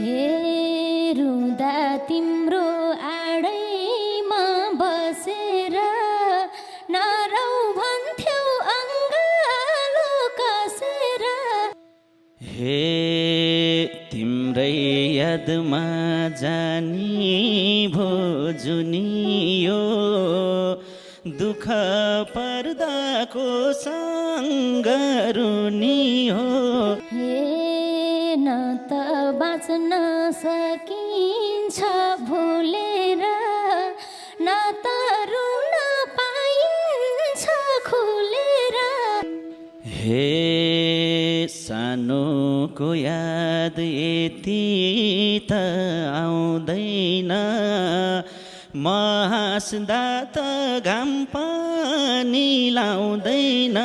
हे रुँदा तिम्रो आडैमा बसेर नरौ भन्थ्यौ अङ्गालो कसेर। हे तिम्रै यादमा जानी भो जुनियो दुःख पर्दाको सँग रुनियो। हे न त बाँच्न सकिन्छ भुलेर न त रुन पाइन्छ खुलेर। हे सानोको याद यति त आउँदैन म हाँस्दा त घाम पानी लाउँदैन।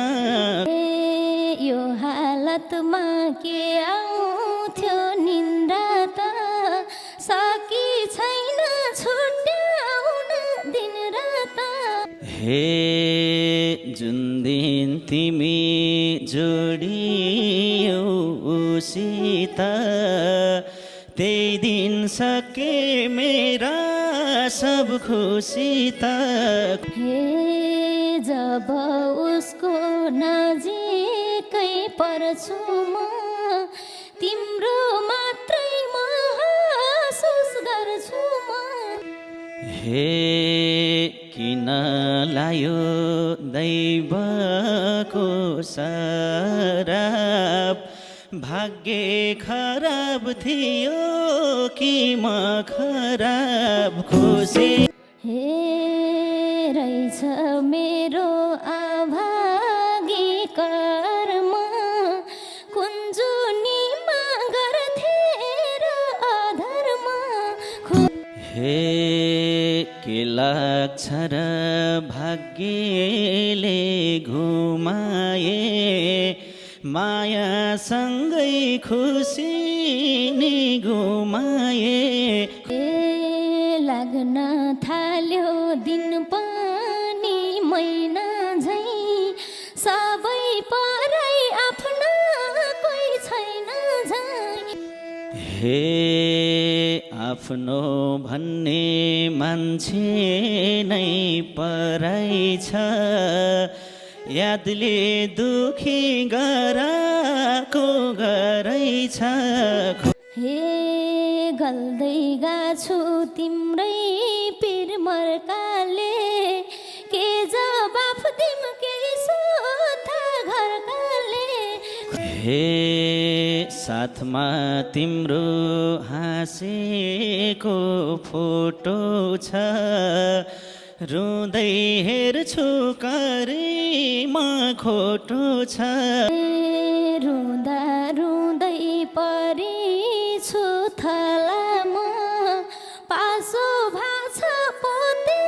यो हालतमा के आउँथ्यो निन्द्रा त सकी छैन छुट्याउन दिन रात। हे जुन दिन तिमी जोडियौ उसित त्यही दिन सके मेरा सब खुसी त। हे जब उसको नजिकै पर्छु म तिम्रो मात्रै महसुस गर्छु म। हे किन लायो दैवको सराप भाग्य खराब थियो कि म खराब खुसी। हे रहेछ मेरो अभागी कर्म कुञ्जुनीमा गर्थेर अधर्म। हे के लाग्छ र भाग्यले घुमाए मायासँगै खुसी नि घुमाए। ए लाग्न थाल्यो दिन पनि महिना झैँ सबै परै आफ्ना कोही छैन झैँ। हे आफ्नो भन्ने मान्छे नै पराइ छ यादले दुखी गराको गरै छ। हे गल्दै गाछु तिम्रै पिर मर्काले के जवाफ दिम के सोधा घरकाले। हे साथमा तिम्रो हाँसेको फोटो छ रुँदै हेर्छु करीमा खोटो छ। रुँदा रुँदै परिछु थलामा पासो भाछ पोते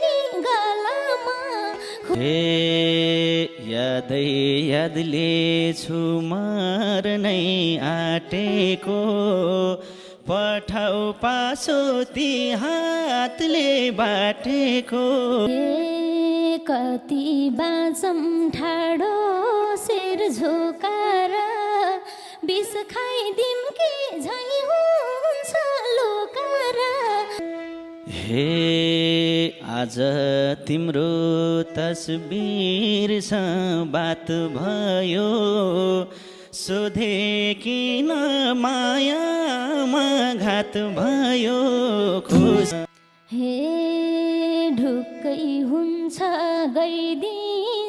नि गलामा। हे यादै यादले छु मर्नै आँटेको पठाउ पासो ती हातले बाटेको। हे कति बाँचम ठाडो शिर झुकाएर विष खाइदिम कि झैँ हुन्छ लुकाएर। हे आज तिम्रो तस्बिरसँग बात भयो सोधे किन मायामा घात भयो खुस। हे ढुक्कै हुन्छ गइदिन